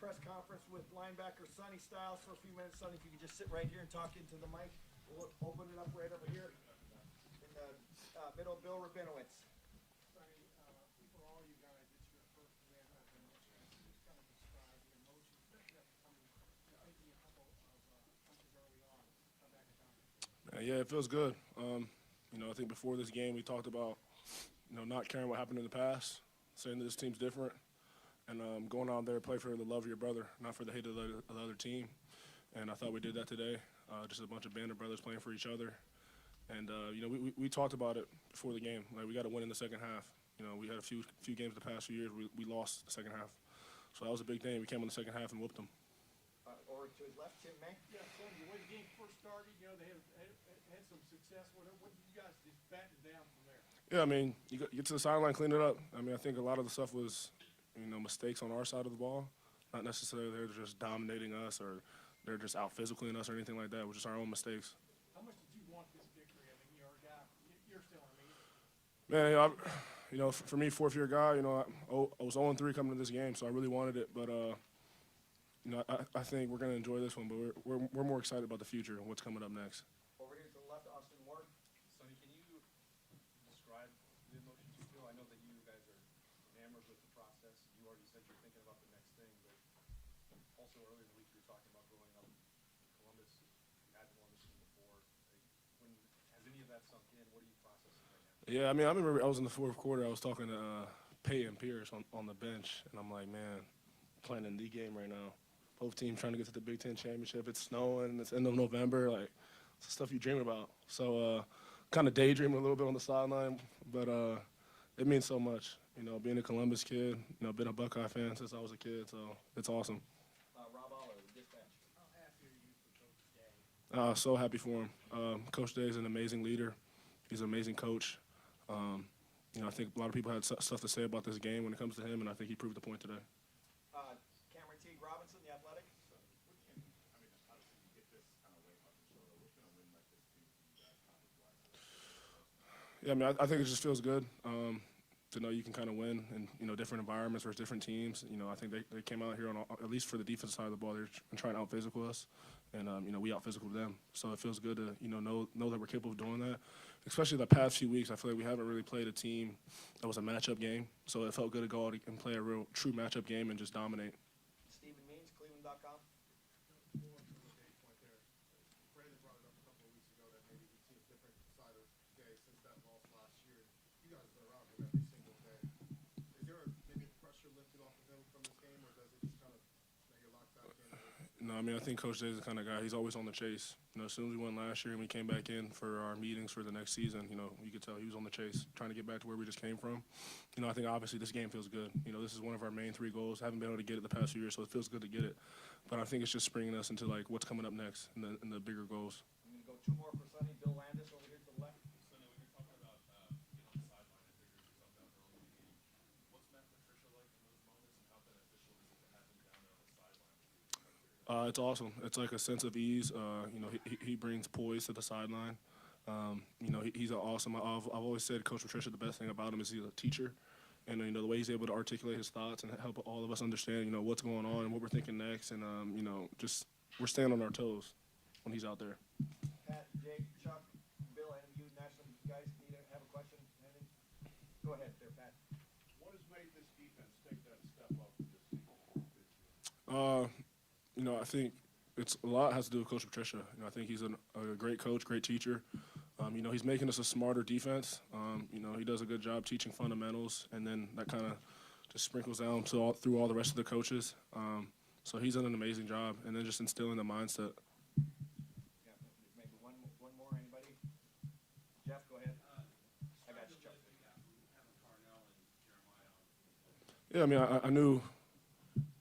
press conference with linebacker Sonny Styles for a few minutes. Sonny, if you could just sit right here and talk into the mic. We'll open it up right over here in the middle of Bill Rabinowitz. Sonny, for all you guys, it's your first win over Michigan. Can you just kind of describe the emotions, especially after taking a couple of punches early on, come back and dominate? Yeah, it feels good. I think before this game we talked about, not caring what happened in the past, saying that this team's different, and going out there to play for the love of your brother, not for the hate of the other team. And I thought we did that today. Just a bunch of band of brothers playing for each other. And, we talked about it before the game. Like, we got to win in the second half. We had a few games the past few years. We lost the second half. So that was a big thing. We came in the second half and whooped them. Over to his left, Tim May. Yeah, Sonny, the way the game first started, they had some success. What did you guys just batten down from there? Yeah, you get to the sideline, clean it up. I think a lot of the stuff was, mistakes on our side of the ball. Not necessarily they're just dominating us or they're just out physicaling us or anything like that. It was just our own mistakes. How much did you want this victory? You're a guy. You're still, Man, for me, fourth-year guy, I was 0-3 coming to this game, so I really wanted it. But, I think we're going to enjoy this one, but we're more excited about the future and what's coming up next. Over here to the left, Austin Ward. Sonny, can you describe the emotions you feel? I know that you guys are enamored with the process. You already said you're thinking about the next thing, but also earlier in the week you were talking about growing up in Columbus. You hadn't won this team before. Has any of that sunk in? What are you processing right now? Yeah, I remember I was in the fourth quarter. I was talking to Peyton Pierce on the bench, and I'm like, man, playing in the game right now. Both teams trying to get to the Big Ten championship. It's snowing. It's end of November. Like, it's the stuff you dream about. So kind of daydreaming a little bit on the sideline, but it means so much. Being a Columbus kid, been a Buckeye fan since I was a kid, so it's awesome. Rob Aller, Dispatch. How happy are you for Coach Day? So happy for him. Coach Day is an amazing leader. He's an amazing coach. I think a lot of people had stuff to say about this game when it comes to him, and I think he proved the point today. Cameron Teague Robinson, The Athletic. Yeah, I think it just feels good to know you can kind of win in different environments versus different teams. I think they came out here on at least for the defensive side of the ball, they're trying to out physical us, and we out physical them. So it feels good to know that we're capable of doing that. Especially the past few weeks, I feel like we haven't really played a team that was a matchup game. So it felt good to go out and play a real true matchup game and just dominate. Stephen Means, Cleveland.com. Brandon brought it up a couple of weeks ago that maybe we've seen a different side of Day since that loss last year. You guys have been around him every single day. Is there maybe pressure lifted off of him from this game, or does it just kind of get locked back in? No, I think Coach Day is the kind of guy, he's always on the chase. As soon as we won last year and we came back in for our meetings for the next season, you could tell he was on the chase, trying to get back to where we just came from. I think obviously this game feels good. This is one of our main 3 goals. Haven't been able to get it the past few years, so it feels good to get it. But I think it's just springing us into, what's coming up next in the bigger goals. I'm going to go 2 more for Sonny. Bill Landis over here to the left. Sonny, when you're talking about being on the sideline, I figured you talked about early in the game. What's Matt Patricia like in those moments, and how beneficial is it to have him down there on the sideline? It's awesome. It's like a sense of ease. He brings poise to the sideline. He's awesome. I've always said Coach Patricia, the best thing about him is he's a teacher. And, the way he's able to articulate his thoughts and help all of us understand, what's going on and what we're thinking next. And, just we're staying on our toes when he's out there. Pat, Jake, Chuck, Bill, and you national guys need to have a question? Anything? Go ahead there, Pat. What has made this defense take that step up this season? I think it's a lot has to do with Coach Patricia. I think he's a great coach, great teacher. He's making us a smarter defense. He does a good job teaching fundamentals, and then that kind of just sprinkles down through all the rest of the coaches. So he's done an amazing job, and then just instilling the mindset. Yeah, maybe one more. Anybody? Jeff, go ahead. I got you, Chuck. Yeah, I knew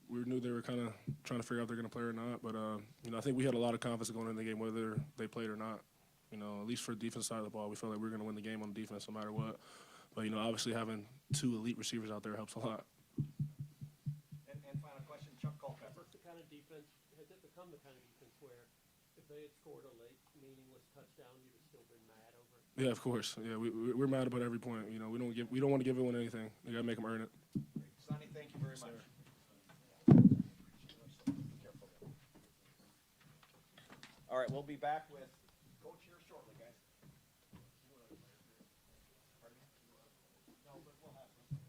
we knew they were kind of trying to figure out if they're going to play or not. But, I think we had a lot of confidence going into the game, whether they played or not. At least for the defense side of the ball, we felt like we were going to win the game on defense no matter what. But, obviously having 2 elite receivers out there helps a lot. And final question, Chuck Culpepper. Has it become the kind of defense where if they had scored a late, meaningless touchdown, you'd have still been mad over it? Yeah, of course. Yeah, we're mad about every point. We don't want to give anyone anything. We got to make them earn it. Sonny, thank you very much. All right, we'll be back with Coach here shortly, guys. Pardon me? No, but we'll have them.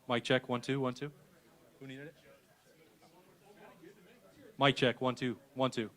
Mic check, 1 2 1 2. Who needed it? Mic check, 1 2 1 2.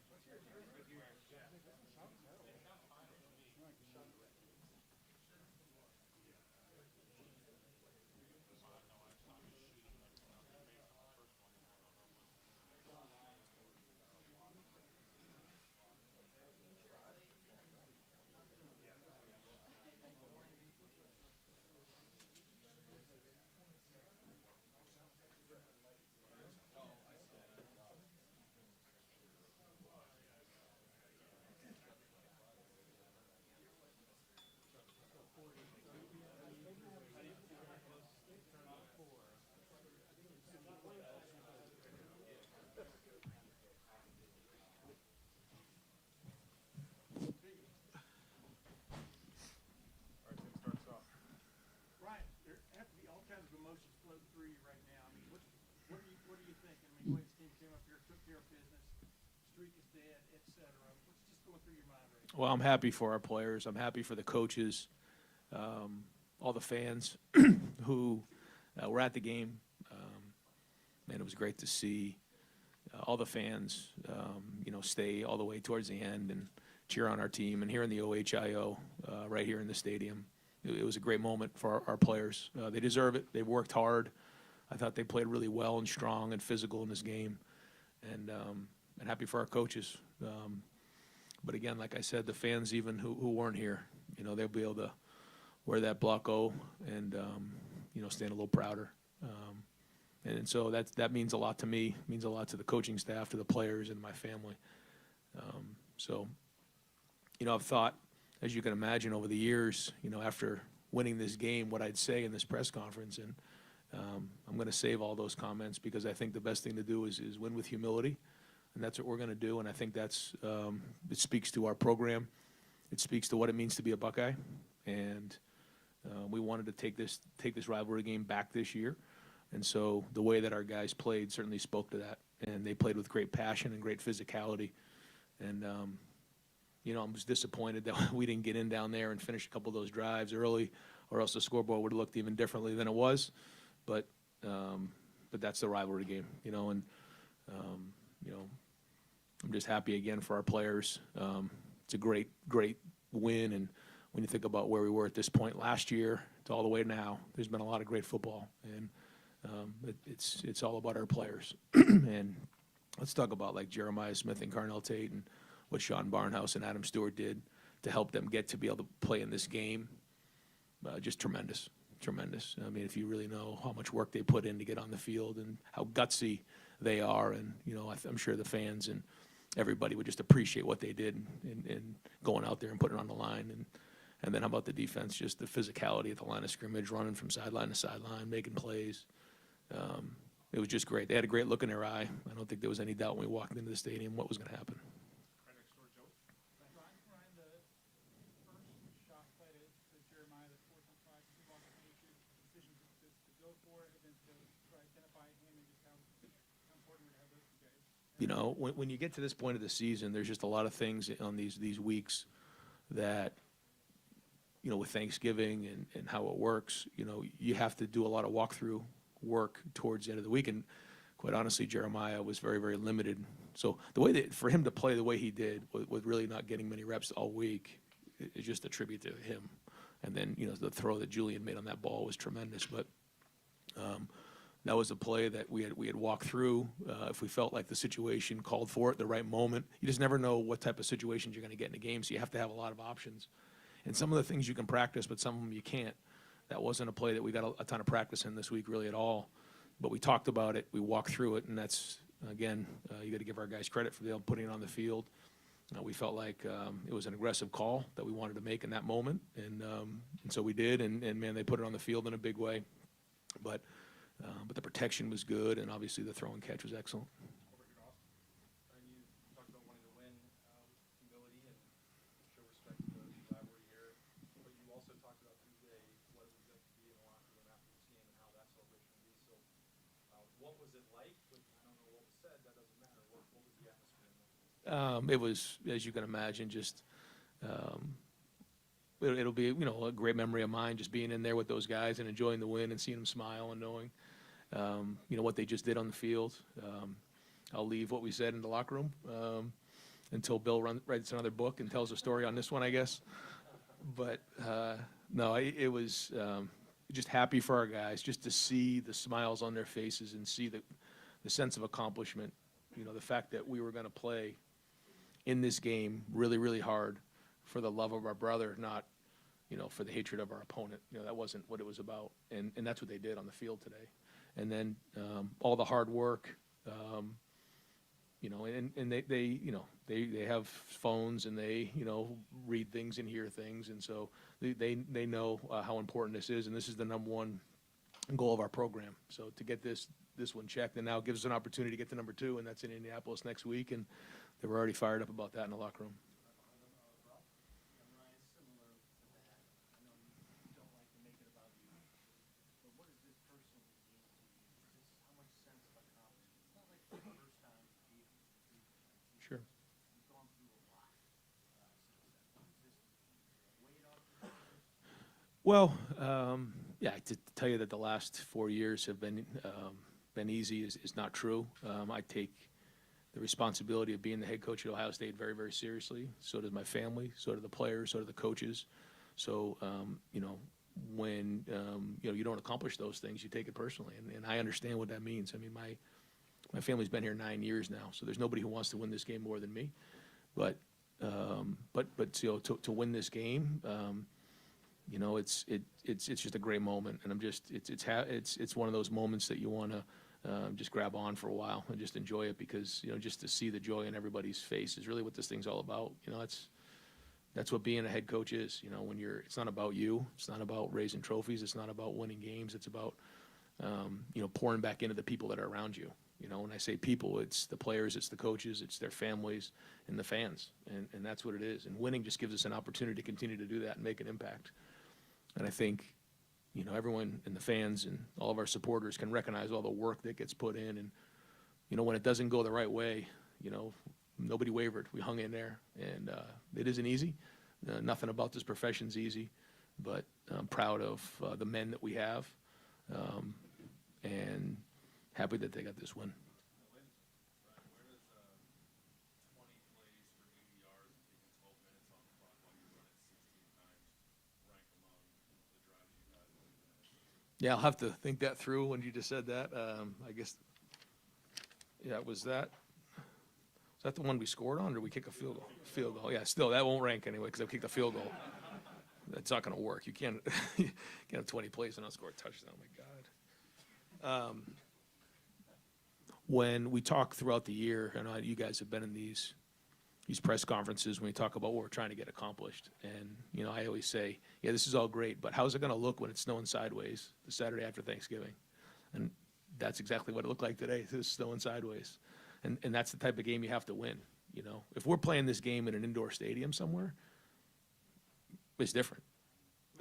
Ryan, there have to be all kinds of emotions floating through you right now. I mean, what are you thinking? I mean, the way this team came up here, took care of business, streak is dead, etc. What's just going through your mind right now? Well, I'm happy for our players. I'm happy for the coaches, all the fans who were at the game. And it was great to see all the fans, stay all the way towards the end and cheer on our team. And here in the OHIO, right here in the stadium, it was a great moment for our players. They deserve it. They worked hard. I thought they played really well and strong and physical in this game. and happy for our coaches. But again, like I said, the fans even who weren't here, you know, they'll be able to wear that block O and, you know, stand a little prouder. And so that means a lot to me, means a lot to the coaching staff, to the players, and my family. So, you know, I've thought, as you can imagine, over the years, you know, after winning this game, what I'd say in this press conference, and I'm going to save all those comments because I think the best thing to do is win with humility, and that's what we're going to do. And I think that's it speaks to our program, it speaks to what it means to be a Buckeye, and we wanted to take this rivalry game back this year, and so the way that our guys played certainly spoke to that, and they played with great passion and great physicality, and you know, I was disappointed that we didn't get in down there and finish a couple of those drives early, or else the scoreboard would have looked even differently than it was. But that's the rivalry game, you know, and you know, I'm just happy again for our players. It's a great win, and when you think about where we were at this point last year to all the way now, there's been a lot of great football, and it's all about our players. And let's talk about like Jeremiah Smith and Carnell Tate and what Sean Barnhouse and Adam Stewart did to help them get to be able to play in this game. Just tremendous. I mean, if you really know how much work they put in to get on the field and how gutsy they are, and you know, I'm sure the fans and everybody would just appreciate what they did and going out there and putting it on the line. And then how about the defense? Just the physicality at the line of scrimmage, running from sideline to sideline, making plays. It was just great. They had a great look in their eye. I don't think there was any doubt when we walked into the stadium what was going to happen. Ryan, the first shot play to Jeremiah, the fourth and five, you walk in, your decision to go for it, and then to try to identify him, and just how important we're to have those two guys. You know, when you get to this point of the season, there's just a lot of things on these weeks that, you know, with Thanksgiving and how it works, you know, you have to do a lot of walkthrough work towards the end of the week. And quite honestly, Jeremiah was very, very limited. So the way that for him to play the way he did with really not getting many reps all week is just a tribute to him. And then, you know, the throw that Julian made on that ball was tremendous. But that was a play that we had walked through. If we felt like the situation called for it, the right moment. You just never know what type of situations you're going to get in a game, so you have to have a lot of options. And some of the things you can practice, but some of them you can't. That wasn't a play that we got a ton of practice in this week really at all. But we talked about it, we walked through it, and that's, again, you got to give our guys credit for putting it on the field. We felt like it was an aggressive call that we wanted to make in that moment, and so we did, and man, they put it on the field in a big way. But the protection was good, and obviously the throw and catch was excellent. And you talked about wanting to win with humility and show respect to the rivalry here, but you also talked about Tuesday what it was like to be in the locker room after this game and how that celebration would be. So what was it like? I don't know what was said, that doesn't matter. What was the atmosphere like? It was, as you can imagine, just it'll be, you know, a great memory of mine, just being in there with those guys and enjoying the win and seeing them smile and knowing, you know, what they just did on the field. I'll leave what we said in the locker room until Bill writes another book and tells a story on this one, I guess. But no, it was just happy for our guys, just to see the smiles on their faces and see the sense of accomplishment. You know, the fact that we were going to play in this game really, really hard for the love of our brother, not, you know, for the hatred of our opponent. You know, that wasn't what it was about, and that's what they did on the field today. And then all the hard work, you know, and they you know, they have phones and they, you know, read things and hear things, and so they know how important this is, and this is the #1 goal of our program. So to get this one checked, and now gives us an opportunity to get to #2, and that's in Indianapolis next week, and they were already fired up about that in the locker room. Ryan, similar to that, I know you don't like to make it about you, but what does this personally mean to you? Just how much sense of accomplishment? It's not like the first time you beat them. Sure. You've gone through a lot since then. What does this weigh it off your shoulders? Well, yeah, to tell you that the last 4 years have been easy is not true. I take the responsibility of being the head coach at Ohio State very, very seriously. So does my family, so do the players, so do the coaches. So, you know, when, you know, you don't accomplish those things, you take it personally. And I understand what that means. I mean, My family's been here 9 years now, so there's nobody who wants to win this game more than me. But you know, to win this game, you know, it's just a great moment, and it's one of those moments that you want to just grab on for a while and just enjoy it, because, you know, just to see the joy in everybody's face is really what this thing's all about. You know, that's what being a head coach is. You know, when it's not about you, it's not about raising trophies, it's not about winning games, it's about you know, pouring back into the people that are around you. You know, when I say people, it's the players, it's the coaches, it's their families, and the fans, and that's what it is. And winning just gives us an opportunity to continue to do that and make an impact. And I think, you know, everyone and the fans and all of our supporters can recognize all the work that gets put in. And, you know, when it doesn't go the right way, you know, nobody wavered. We hung in there, and it isn't easy. Nothing about this profession's easy, but I'm proud of the men that we have, and happy that they got this win. Where does 20 plays for 80 yards and taking 12 minutes on the clock while you run it 16 times rank among the drives you had in the minutes? Yeah, I'll have to think that through when you just said that. I guess, yeah, was that the one we scored on, or did we kick a field goal? Field goal, yeah. Still, that won't rank anyway because I kicked a field goal. That's not going to work. You can't have 20 plays and not score a touchdown. Oh my God. When we talk throughout the year, and you guys have been in these press conferences when we talk about what we're trying to get accomplished, and, you know, I always say, yeah, this is all great, but how's it going to look when it's snowing sideways the Saturday after Thanksgiving? And that's exactly what it looked like today. It was snowing sideways, and that's the type of game you have to win. You know, if we're playing this game in an indoor stadium somewhere, it's different.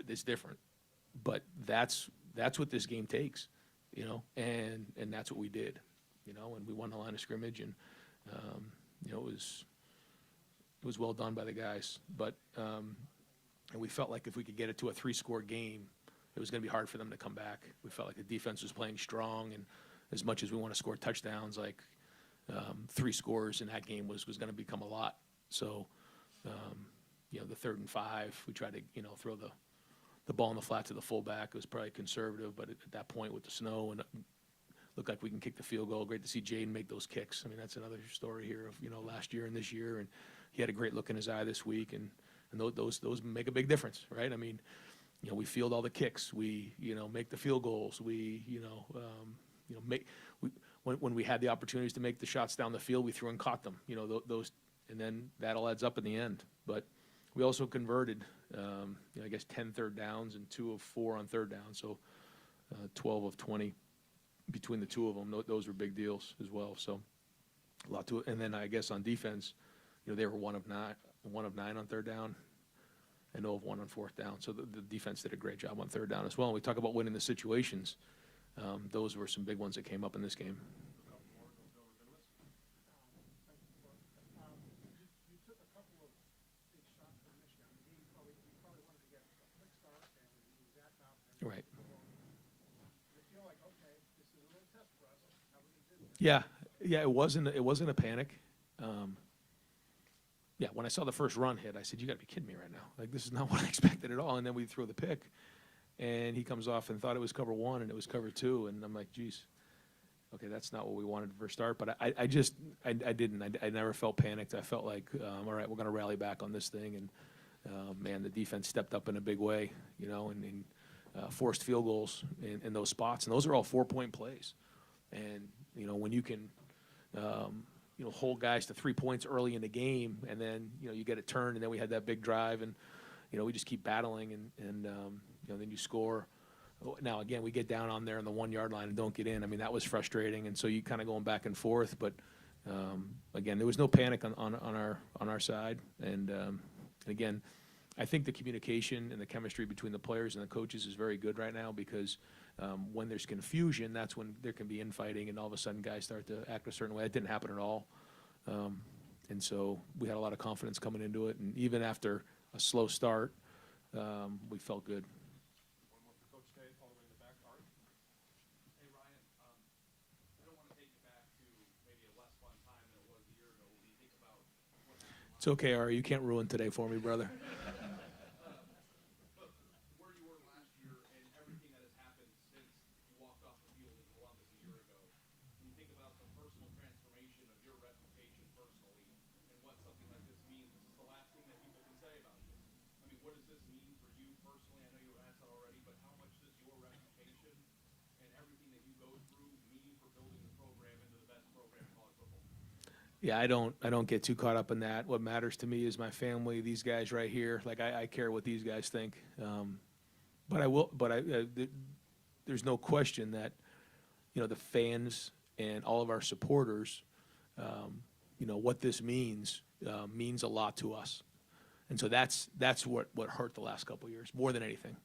It's different, but that's what this game takes, you know, and that's what we did, you know, and we won the line of scrimmage, and you know, it was well done by the guys, but and we felt like if we could get it to a 3-score game, it was going to be hard for them to come back. We felt like the defense was playing strong, and as much as we want to score touchdowns, like 3 scores in that game was going to become a lot. So you know, the 3rd and 5, we tried to, you know, throw the ball in the flat to the fullback. It was probably conservative, but at that point with the snow, and looked like we can kick the field goal. Great to see Jaden make those kicks. I mean, that's another story here of, you know, last year and this year, and he had a great look in his eye this week, and those make a big difference, right? I mean, you know, we field all the kicks. We, you know, make the field goals. We, you know, when we had the opportunities to make the shots down the field, we threw and caught them. You know, those, and then that all adds up in the end. But we also converted, you know, I guess 10 third downs and 2 of 4 on third down, so 12 of 20 between the two of them. Those were big deals as well. So a lot to it. And then I guess on defense, you know, they were 1 of 9 on third down, and 0 of 1 on fourth down. So the defense did a great job on third down as well. And we talk about winning the situations. Those were some big ones that came up in this game. You took a couple of big shots from Michigan. I mean, you probably wanted to get a quick start, and you was that confident. Right. You feel like, okay, this is a little test for us. How we can do this. Yeah, it wasn't a panic. Yeah, when I saw the first run hit, I said, "You got to be kidding me right now! Like, this is not what I expected at all." And then we throw the pick, and he comes off and thought it was cover 1, and it was cover 2, and I'm like, "Geez, okay, that's not what we wanted for a start." But I didn't. I never felt panicked. I felt like, all right, we're going to rally back on this thing, and man, the defense stepped up in a big way, you know, and forced field goals in those spots, and those are all 4-point plays. And you know, when you can, you know, hold guys to 3 points early in the game, and then, you know, you get it turned, and then we had that big drive, and, you know, we just keep battling, and you know, then you score. Now, again, we get down on there on the 1-yard line and don't get in. I mean, that was frustrating, and so you kind of going back and forth. But again, there was no panic on our side, and again, I think the communication and the chemistry between the players and the coaches is very good right now, because when there's confusion, that's when there can be infighting, and all of a sudden guys start to act a certain way. That didn't happen at all. And so we had a lot of confidence coming into it, and even after a slow start, we felt good. One more for Coach Tate, all the way in the back. Art. Hey, Ryan, I don't want to take you back to maybe a less fun time than it was a year ago. When you think about what happened It's okay, Ari. You can't ruin today for me, brother. where you were last year and everything that has happened since you walked off the field in Columbus a year ago, when you think about the personal building the program into the best program in college football? Yeah, I don't get too caught up in that. What matters to me is my family, these guys right here. Like I care what these guys think. There's no question that, you know, the fans and all of our supporters, you know, what this means a lot to us. And so that's what hurt the last couple of years more than anything.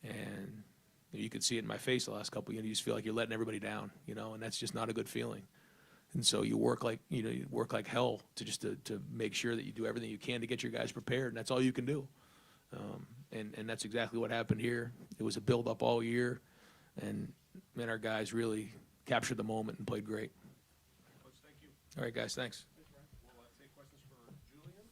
And you could see it in my face the last couple of years. You just feel like you're letting everybody down, you know, and that's just not a good feeling. And so you work like hell to make sure that you do everything you can to get your guys prepared, and that's all you can do. And that's exactly what happened here. It was a build-up all year, and our guys really captured the moment and played great. Coach, thank you. All right, guys, thanks. We'll take questions for Julian.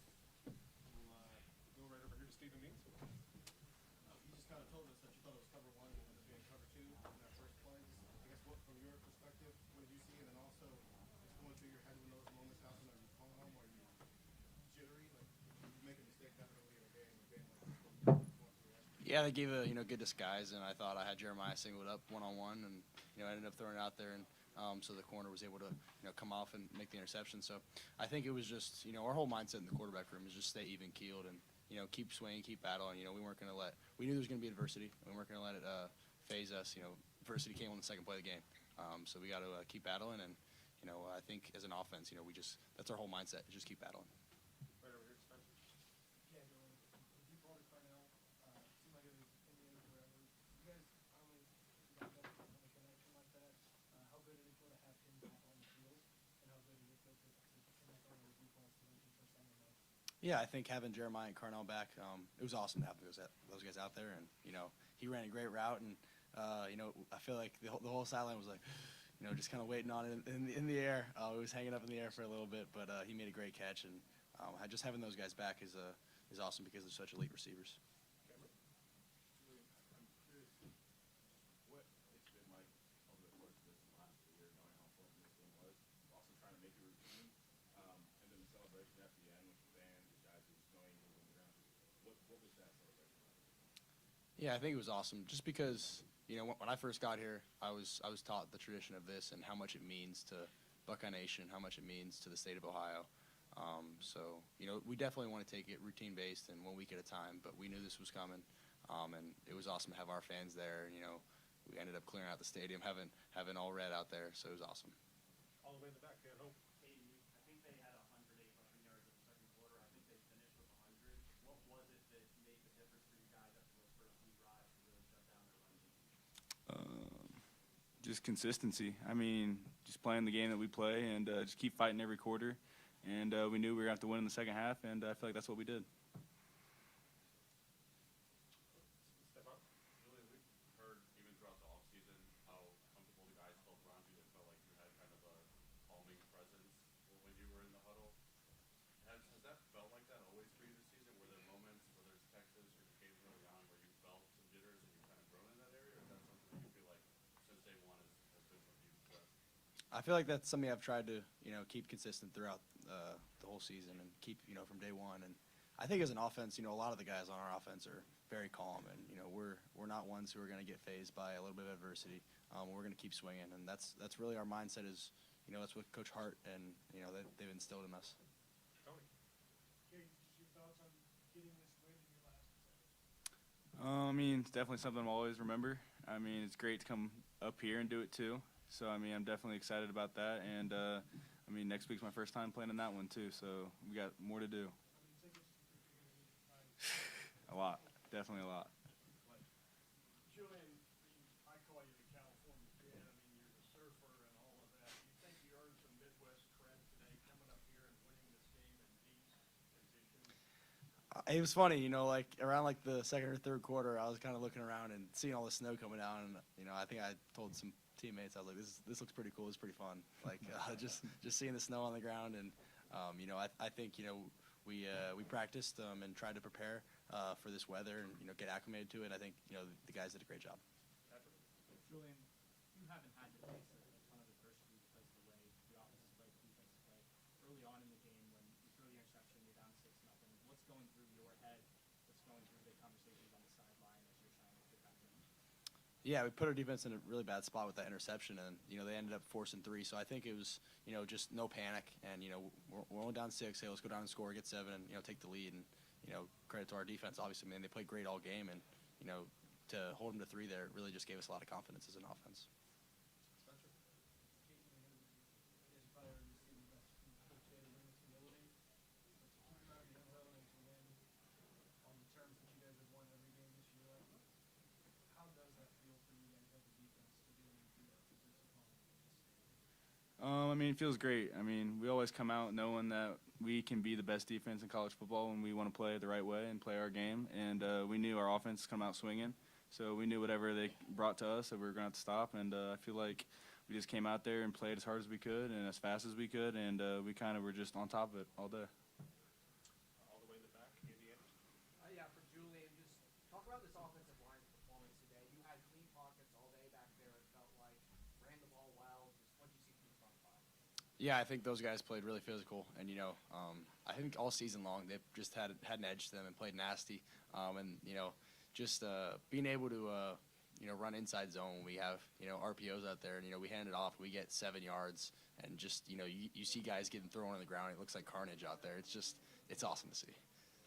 We'll go right over here to Stephen Means. You just kind of told us that you thought it was cover one and ended up being cover two in that first play. I guess what, from your perspective, what did you see? And then also, just going through your head when those moments happen, are you calm? Are you jittery? Like, you make a mistake that early in a game like Yeah, they gave a good disguise, and I thought I had Jeremiah singled up one-on-one, and I ended up throwing it out there, and so the corner was able to come off and make the interception. So I think it was just our whole mindset in the quarterback room is just stay even keeled and keep swinging, keep battling. We weren't going to we knew there was going to be adversity, and we weren't going to let it phase us. Adversity came on the second play of the game, so we got to keep battling, and I think as an offense, that's our whole mindset, just keep battling. Right over here, Spencer. Yeah, Dylan, you called it Carnell. Seemed like it was in the air forever. You guys, I don't know if you guys have a connection like that. How good did it feel to have him back on the field? And how good did it feel to connect on the deep ball solution for Sunday night? Yeah, I think having Jeremiah and Carnell back, it was awesome to have those guys out there, and he ran a great route, and I feel like the whole sideline was like, just kind of waiting on it in the air. It was hanging up in the air for a little bit, but he made a great catch, and just having those guys back is awesome because they're such elite receivers. Julian, I'm curious what it's been like over the course of this last year, knowing how important this game was, also trying to make a routine, and then the celebration at the end with the fans, the guys just knowing who was around. What was that celebration like? Yeah, I think it was awesome. Just because when I first got here, I was taught the tradition of this and how much it means to Buckeye Nation, how much it means to the state of Ohio. So we definitely want to take it routine based and 1 week at a time. But we knew this was coming, and it was awesome to have our fans there. We ended up clearing out the stadium, having all red out there. So it was awesome. All the way in the back, Dan Hope. Hayden, I think they had 108 rushing yards in the second quarter. I think they finished with 100. What was it that made the difference for you guys after those first few drives to really shut down their run game? Just consistency. I mean, just playing the game that we play and just keep fighting every quarter. And we knew we were going to have to win in the second half, and I feel like that's what we did. Step up. Julian, we've heard even throughout the offseason how comfortable the guys felt around you. They felt like you had kind of a calming presence when you were in the huddle. Has that felt like that always for you this season? Were there moments, whether it's Texas or the games early on, where you felt some jitters and you kind of grown in that area? Or is that something that you feel like since day one has been something you've possessed? I feel like that's something I've tried to keep consistent throughout the whole season and keep from day one. And I think as an offense, a lot of the guys on our offense are very calm, and we're not ones who are going to get fazed by a little bit of adversity. We're going to keep swinging, and that's really our mindset. Is that's what Coach Hart and they've instilled in us. Tony. Gary, just your thoughts on getting this win in your last seven? I mean, it's definitely something I'll always remember. I mean, it's great to come up here and do it too. So, I mean, I'm definitely excited about that. And, I mean, next week's my first time playing in that one too. So we got more to do. A lot. Definitely a lot. Julian, I call you the California kid. I mean, you're the surfer and all of that. Do you think you earned some Midwest cred today coming up here and winning this game in these conditions? It was funny, like around like the second or third quarter, I was kind of looking around and seeing all the snow coming down, and I think I told some teammates, I was like, this looks pretty cool. It's pretty fun. Like just seeing the snow on the ground, and I think we practiced and tried to prepare for this weather and get acclimated to it. I think the guys did a great job. Julian, you haven't had to face a ton of adversity because of the way the offense is played, the defense is played. Early on in the game, when you throw the interception, you're down 6-0. What's going through your head? What's going through the conversations on the sideline as you're trying to get back in? Yeah, we put our defense in a really bad spot with that interception, and they ended up forcing 3. So I think it was just no panic, and we're only down 6. Hey, let's go down and score, get 7, and take the lead. And credit to our defense, obviously, man, they played great all game, and to hold them to 3 there really just gave us a lot of confidence as an offense. I mean, it feels great. I mean, we always come out knowing that we can be the best defense in college football when we want to play the right way and play our game. And we knew our offense come out swinging, so we knew whatever they brought to us that we were going to have to stop. And I feel like we just came out there and played as hard as we could and as fast as we could, and we kind of were just on top of it all day. All the way in the back, Indiana. Yeah, for Julian, just talk about this offensive line's performance today. You had clean pockets all day back there, it felt like. Ran the ball well. Just what did you see from the front five? Yeah, I think those guys played really physical, and I think all season long they've just had an edge to them and played nasty, and just being able to run inside zone when we have RPOs out there, and we hand it off, we get 7 yards, and just you see guys getting thrown on the ground. It looks like carnage out there. It's awesome to see.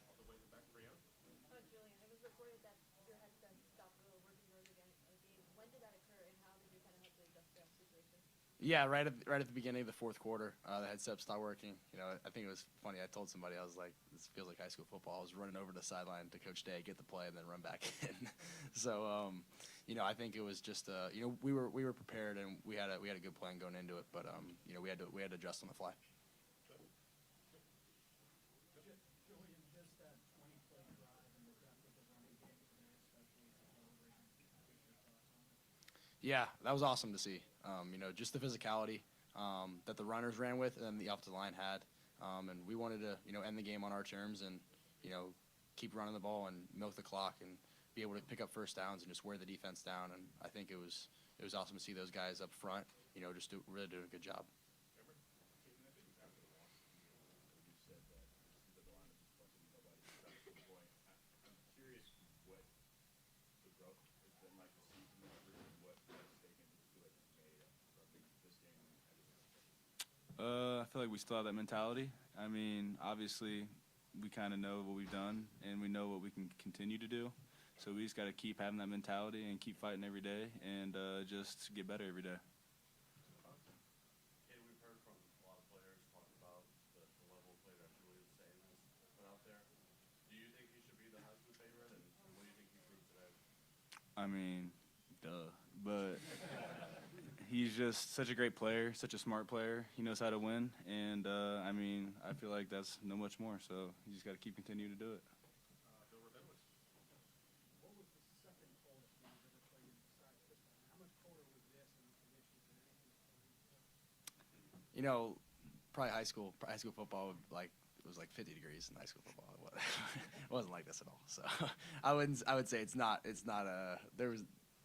All the way in the back, Brianna. Julian, it was reported that your headset stopped working during the game. When did that occur, and how did you kind of have to adjust to that situation? Yeah, right at the beginning of the fourth quarter, the headset stopped working. I think it was funny. I told somebody, I was like, "This feels like high school football." I was running over to the sideline to Coach Day, get the play, and then run back in. So, I think it was just, we were prepared, and we had a good plan going into it, but we had to adjust on the fly. Julian, just that 20-play drive and the depth of the running game today, especially celebrating. What's your thoughts on it? Yeah, that was awesome to see. Just the physicality that the runners ran with and the offensive line had. And we wanted to, end the game on our terms and, keep running the ball and milk the clock and be able to pick up first downs and just wear the defense down. And I think it was awesome to see those guys up front, just really doing a good job. I feel like we still have that mentality. I mean, obviously, we kind of know what we've done, and we know what we can continue to do. So we just got to keep having that mentality and keep fighting every day and just get better every day. And we've heard from a lot of players talk about the level of play that Julian Saying has put out there. Do you think he should be the Heisman favorite, and what do you think he proved today? I mean, duh. But he's just such a great player, such a smart player. He knows how to win, and I mean, I feel like that's no much more. So you just got to keep continuing to do it. Bill Rabinovich. What was the second coldest game you've ever played in besides this one? How much colder was this and the conditions and anything before? Probably high school football it was like 50 degrees in high school football. It wasn't like this at all. So I would say there was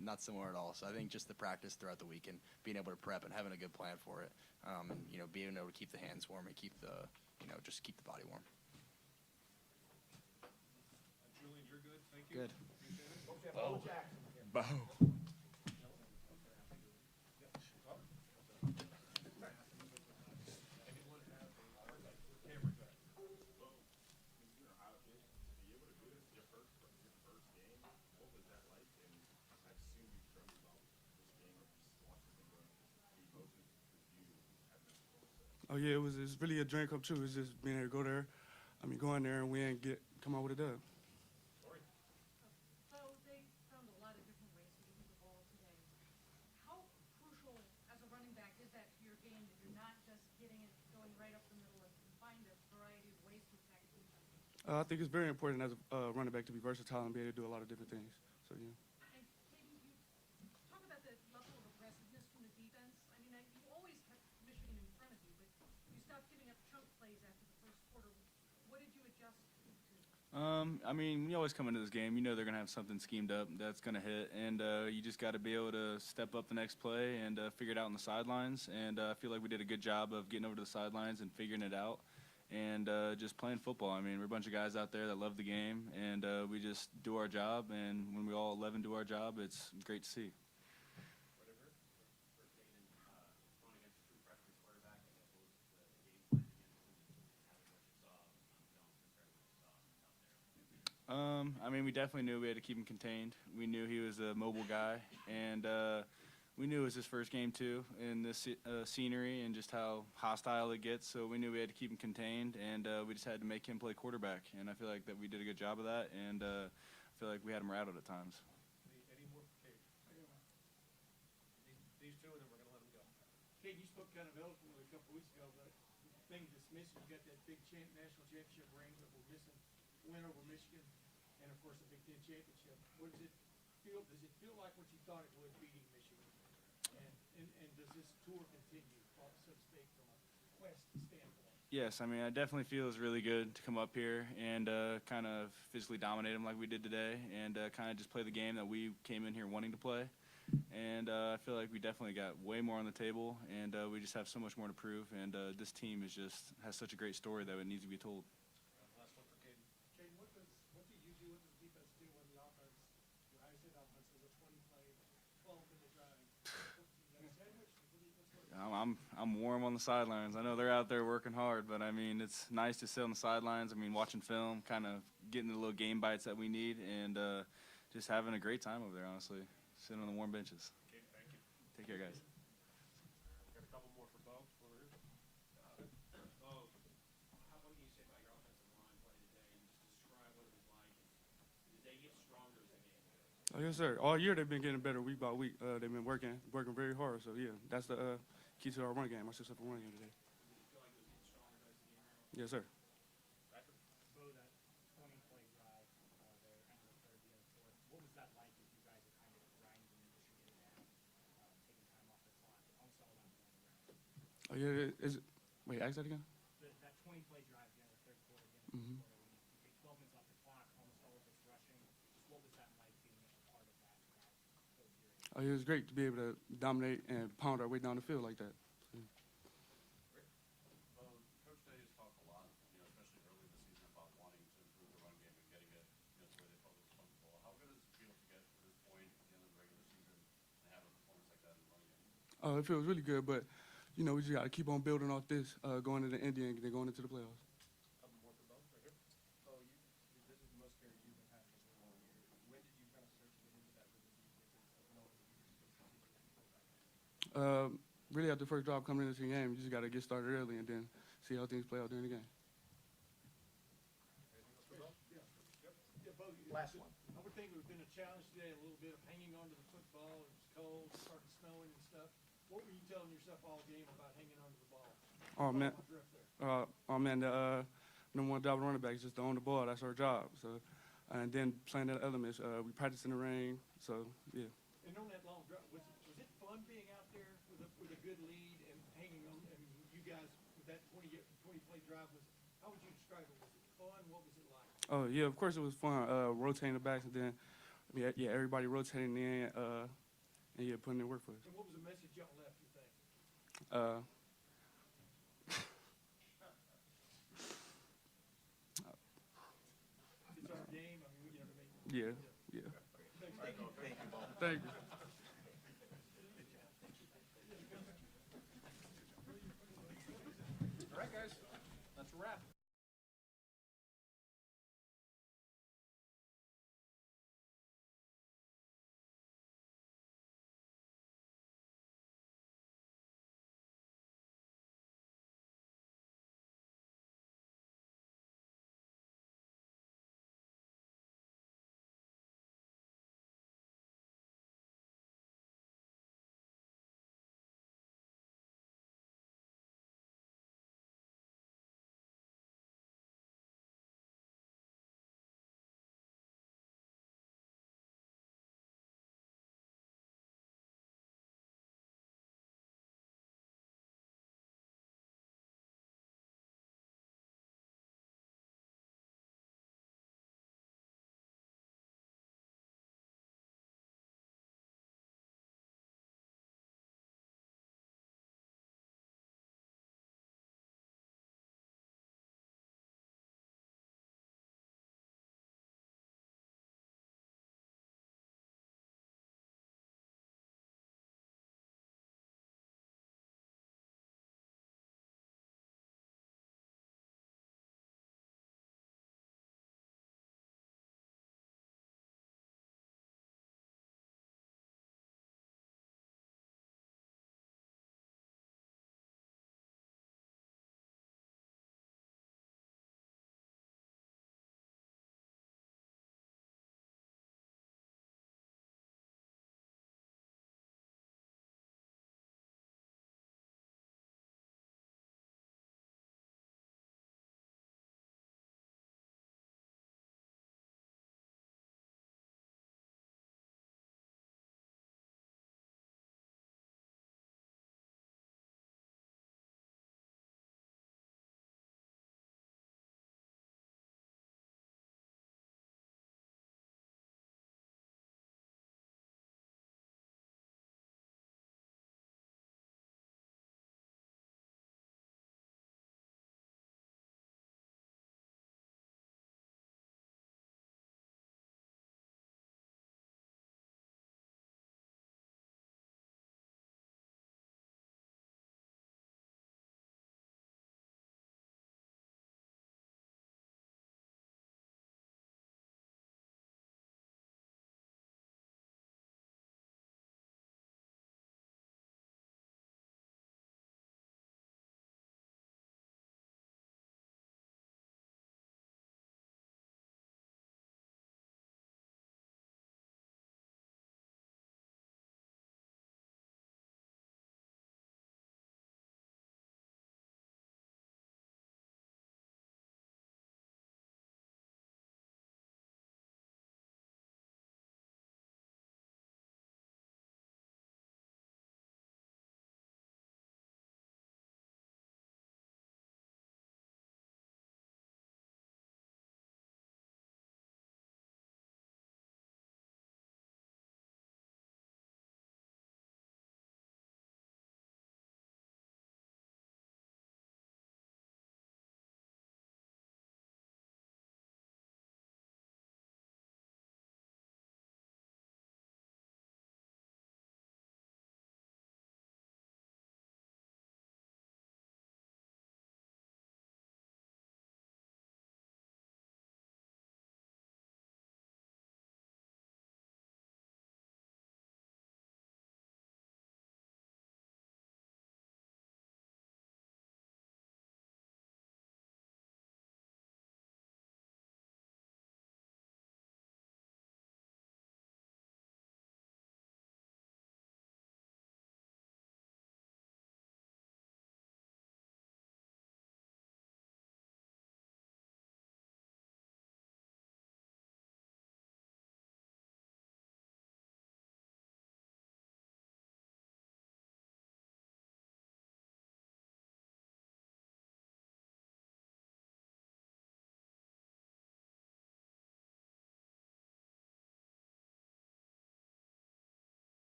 not similar at all. So I think just the practice throughout the week and being able to prep and having a good plan for it, and being able to keep the hands warm and keep the just keep the body warm. Julian, you're good. Thank you. Good. Bo. Oh yeah, it's really a dream come true. It's just being able to go there. Go in there and win, come out with a dub. So they found a lot of different ways to get you the ball today. How crucial as a running back is that to your game that you're not just getting it going right up the middle and find a variety of ways to attack the defense? I think it's very important as a running back to be versatile and be able to do a lot of different things. So yeah. And maybe you talk about the level of aggressiveness from the defense. You always kept Michigan in front of you, but you stopped giving up chunk plays after the first quarter. What did you adjust to? You always come into this game, you know they're going to have something schemed up that's going to hit, and you just got to be able to step up the next play and figure it out on the sidelines. And I feel like we did a good job of getting over to the sidelines and figuring it out and just playing football. I mean, we're a bunch of guys out there that love the game, and we just do our job. And when we all 11 do our job, it's great to see. I mean, we definitely knew we had to keep him contained. We knew he was a mobile guy, and we knew it was his first game too in this scenery and just how hostile it gets. So we knew we had to keep him contained, and we just had to make him play quarterback. And I feel like that we did a good job of that, and I feel like we had him rattled at times. Any more for Cade? These two, and then we're going to let him go. Cade, you spoke kind of eloquently a couple weeks ago, but the thing that's missing, you got that big national championship ring that we're missing, win over Michigan, and of course the Big Ten championship. What does it feel? Does it feel like what you thought it would beating Michigan? And does this tour continue, so to speak, from a quest standpoint? Yes, I mean, I definitely feel it's really good to come up here and kind of physically dominate them like we did today, and kind of just play the game that we came in here wanting to play. And I feel like we definitely got way more on the table, and we just have so much more to prove. And this team has such a great story that it needs to be told. Last one for Caden. Caden, what did you do? What does the defense do when the offense, when I said offense was a 20-play, 12-minute drive? You got a sandwich? What's going on? I'm warm on the sidelines. I know they're out there working hard, but I mean, it's nice to sit on the sidelines. I mean, watching film, kind of getting the little game bites that we need, and just having a great time over there, honestly. Sitting on the warm benches. Okay, thank you. Take care, guys. Got a couple more for Bo. Over here. Bo, what can you say about your offensive line play today, and just describe what it was like? Did they get stronger as the game went? Oh, yes, sir. All year they've been getting better week by week. They've been working very hard. So, yeah, that's the key to our run game, our successful run game today. Did you feel like it was getting stronger as the game went? Yes, sir. Bo, that 20-play drive there, end of the third, the end of the fourth, what was that like as you guys are kind of grinding and pushing it down, taking time off the clock, almost all that on the ground? Oh, yeah. Wait, ask that again? That 20-play drive at the end of the third quarter, the end of the Mm-hmm. fourth quarter, when you take 12 minutes off the clock, almost all of it's rushing, just what was that like being a part of that those years? Oh, yeah, it was great to be able to dominate and pound our way down the field like that. Coach Day has talked a lot, especially early in the season, about wanting to improve the run game and getting it to where they felt it was comfortable. How good does it feel to get to this point at the end of the regular season and have a performance like that in the run game? It feels really good, but, we just got to keep on building off this, going into Indy and then going into the playoffs. Couple more for Bo. Right here. Bo, this is the most carries you've been having as a rookie here. When did you kind of start to get into that rhythm defense of knowing that you were just going to continue to go back? Really, after the first drive coming into the game, you just got to get started early and then see how things play out during the game. Anything else for Bo? Yeah, Bo. Last one. I would think it would have been a challenge today, a little bit of hanging onto the football. It was cold, it started snowing and stuff. What were you telling yourself all game about hanging onto the ball? Oh, man. Drift there. The number one job of running back is just to own the ball. That's our job. So, and then playing the elements. We practice in the rain. So, yeah. And on that long drive, was it fun being out there with a good lead and hanging on? I mean, you guys with that 20-play drive how would you describe it? Was it fun? What was it like? Oh, yeah, of course it was fun. Rotating the backs and then, everybody rotating in and, putting in work for us. And what was the message y'all left, you think? It's our game. I mean, you know what I mean? Yeah. Thank you. Thank you. All right, guys. That's a wrap.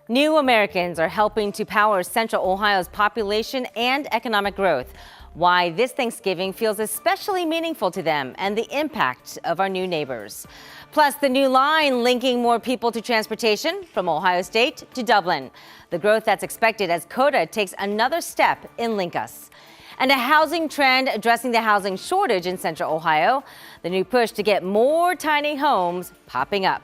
New Americans are helping to power Central Ohio's population and economic growth. Why this Thanksgiving feels especially meaningful to them and the impact of our new neighbors. Plus, the new line linking more people to transportation from Ohio State to Dublin. The growth that's expected as COTA takes another step in Link Us. And a housing trend addressing the housing shortage in Central Ohio. The new push to get more tiny homes popping up.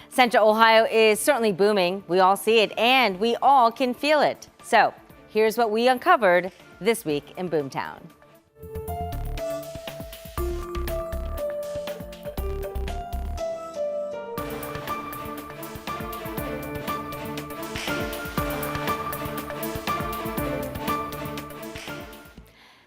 Central Ohio is certainly booming. We all see it and we all can feel it. So here's what we uncovered this week in Boomtown.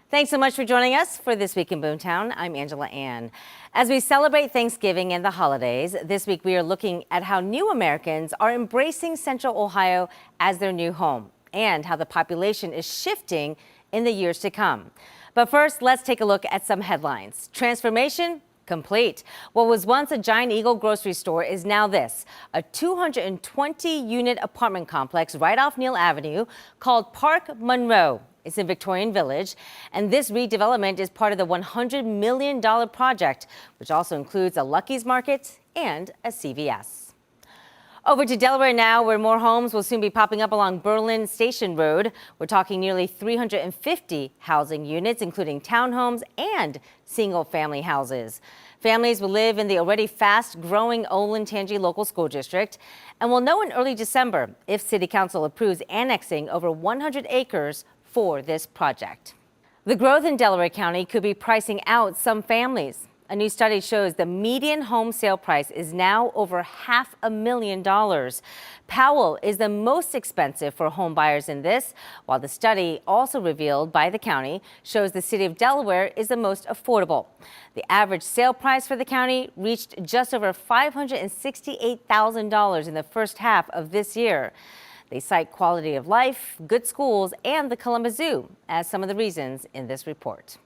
Thanks so much for joining us for This Week in Boomtown. I'm Angela Ann. As we celebrate Thanksgiving and the holidays, this week we are looking at how new Americans are embracing Central Ohio as their new home and how the population is shifting in the years to come. But first, let's take a look at some headlines. Transformation complete. What was once a Giant Eagle grocery store is now this, a 220-unit apartment complex right off Neal Avenue called Park Monroe. It's in Victorian Village, and this redevelopment is part of the $100 million project, which also includes a Lucky's Market and a CVS. Over to Delaware now, where more homes will soon be popping up along Berlin Station Road. We're talking nearly 350 housing units, including townhomes and single-family houses. Families will live in the already fast-growing Olentangy Local School District, and will know in early December if City Council approves annexing over 100 acres for this project. The growth in Delaware County could be pricing out some families. A new study shows the median home sale price is now over $500,000. Powell is the most expensive for home buyers in this, while the study also revealed by the county shows the city of Delaware is the most affordable. The average sale price for the county reached just over $568,000 in the first half of this year. They cite quality of life, good schools, and the Columbus Zoo as some of the reasons in this report.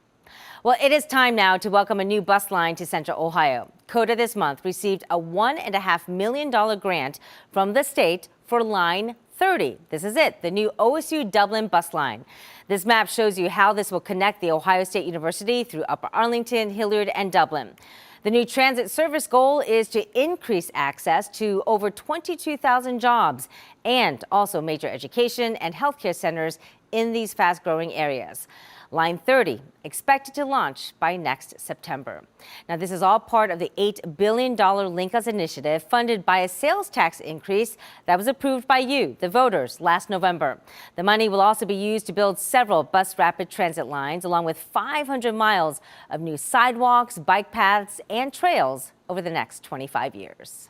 Well, it is time now to welcome a new bus line to Central Ohio. COTA this month received a $1.5 million grant from the state for Line 30. This is it, the new OSU Dublin bus line. This map shows you how this will connect the Ohio State University through Upper Arlington, Hilliard, and Dublin. The new transit service goal is to increase access to over 22,000 jobs and also major education and healthcare centers in these fast-growing areas. Line 30 expected to launch by next September. Now, this is all part of the $8 billion Link Us initiative funded by a sales tax increase that was approved by you, the voters, last November. The money will also be used to build several bus rapid transit lines, along with 500 miles of new sidewalks, bike paths, and trails over the next 25 years.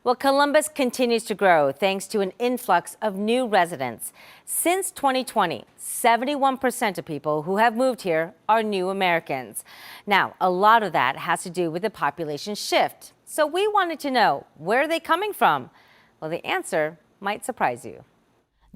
Well, Columbus continues to grow thanks to an influx of new residents. Since 2020, 71% of people who have moved here are new Americans. Now, a lot of that has to do with the population shift. So we wanted to know, where are they coming from? Well, the answer might surprise you.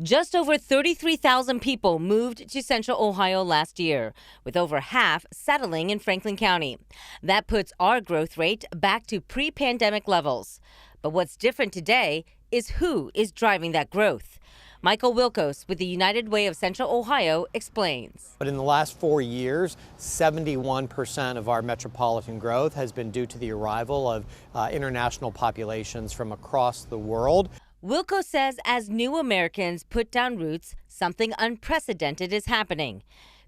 Just over 33,000 people moved to Central Ohio last year, with over half settling in Franklin County. That puts our growth rate back to pre-pandemic levels. But what's different today is who is driving that growth. Michael Wilkos with the United Way of Central Ohio explains. But in the last 4 years, 71% of our metropolitan growth has been due to the arrival of international populations from across the world. Wilkos says as new Americans put down roots, something unprecedented is happening.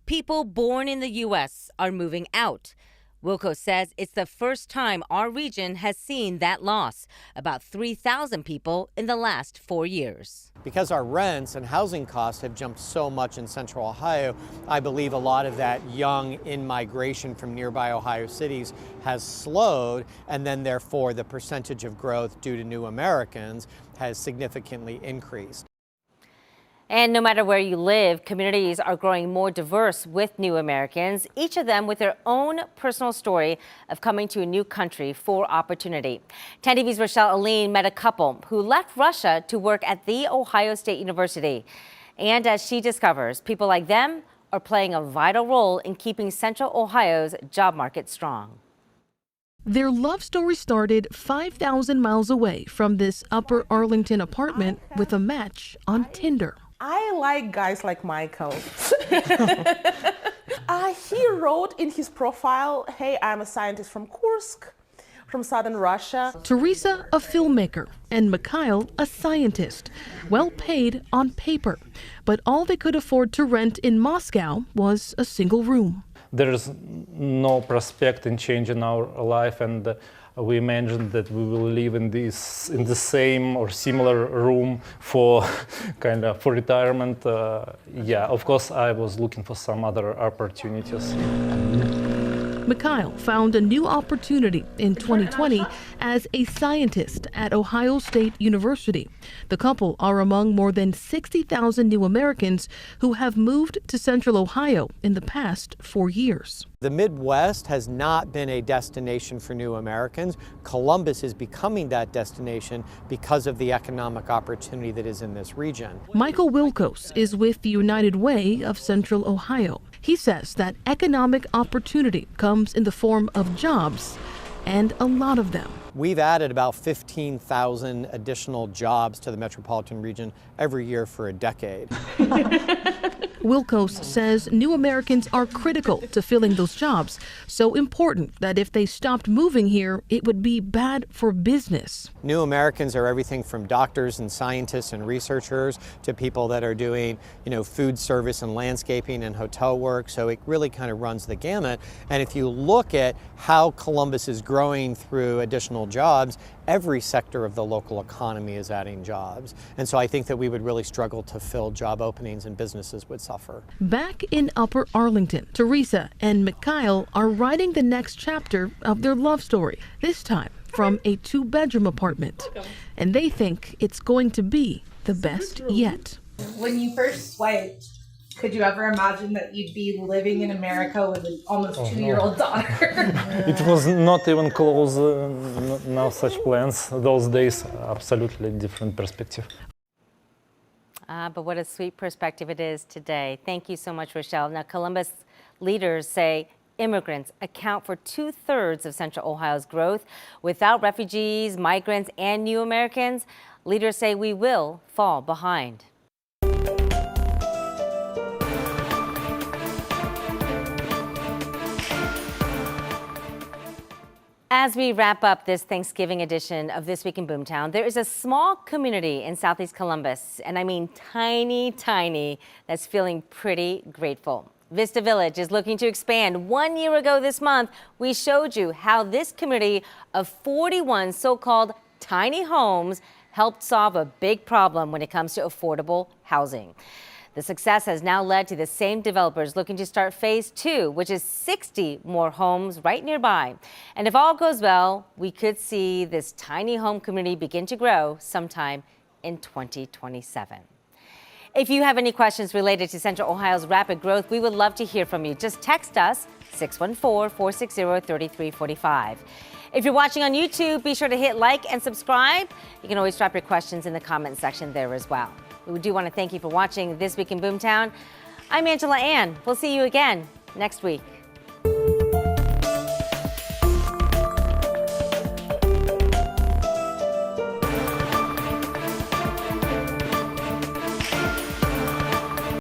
People born in the U.S. are moving out. Wilkos says it's the first time our region has seen that loss, about 3,000 people in the last 4 years. Because our rents and housing costs have jumped so much in Central Ohio, I believe a lot of that young in-migration from nearby Ohio cities has slowed, and then therefore the percentage of growth due to new Americans has significantly increased. And no matter where you live, communities are growing more diverse with new Americans, each of them with their own personal story of coming to a new country for opportunity. 10 TV's Rochelle Aline met a couple who left Russia to work at The Ohio State University. And as she discovers, people like them are playing a vital role in keeping Central Ohio's job market strong. Their love story started 5,000 miles away from this Upper Arlington apartment with a match on Tinder. I like guys like Michael. He wrote in his profile, "Hey, I'm a scientist from Kursk, from southern Russia." Teresa, a filmmaker, and Mikhail, a scientist, well paid on paper. But all they could afford to rent in Moscow was a single room. There is no prospect in changing our life, and we imagined that we will live in the same or similar room for for retirement. Yeah, of course, I was looking for some other opportunities. Mikhail found a new opportunity in 2020 as a scientist at Ohio State University. The couple are among more than 60,000 new Americans who have moved to Central Ohio in the past 4 years. The Midwest has not been a destination for new Americans. Columbus is becoming that destination because of the economic opportunity that is in this region. Michael Wilkos is with the United Way of Central Ohio. He says that economic opportunity comes in the form of jobs, and a lot of them. We've added about 15,000 additional jobs to the metropolitan region every year for a decade. Wilkos says new Americans are critical to filling those jobs, so important that if they stopped moving here, it would be bad for business. New Americans are everything from doctors and scientists and researchers to people that are doing, food service and landscaping and hotel work, so it really kind of runs the gamut. And if you look at how Columbus is growing through additional jobs, every sector of the local economy is adding jobs. And so I think that we would really struggle to fill job openings and businesses would suffer. Back in Upper Arlington, Teresa and Mikhail are writing the next chapter of their love story, this time from a 2-bedroom apartment. And they think it's going to be the best yet. When you first swiped, could you ever imagine that you'd be living in America with an almost 2-year-old daughter? It was not even close, no such plans. Those days, absolutely different perspective. But what a sweet perspective it is today. Thank you so much, Rochelle. Now, Columbus leaders say immigrants account for 2/3 of Central Ohio's growth. Without refugees, migrants, and new Americans, leaders say we will fall behind. As we wrap up this Thanksgiving edition of This Week in Boomtown, there is a small community in Southeast Columbus, and I mean tiny, tiny, that's feeling pretty grateful. Vista Village is looking to expand. 1 year ago this month, we showed you how this community of 41 so-called tiny homes helped solve a big problem when it comes to affordable housing. The success has now led to the same developers looking to start phase 2, which is 60 more homes right nearby. And if all goes well, we could see this tiny home community begin to grow sometime in 2027. If you have any questions related to Central Ohio's rapid growth, we would love to hear from you. Just text us 614-460-3345. If you're watching on YouTube, be sure to hit like and subscribe. You can always drop your questions in the comment section there as well. We do want to thank you for watching This Week in Boomtown. I'm Angela Ann. We'll see you again next week.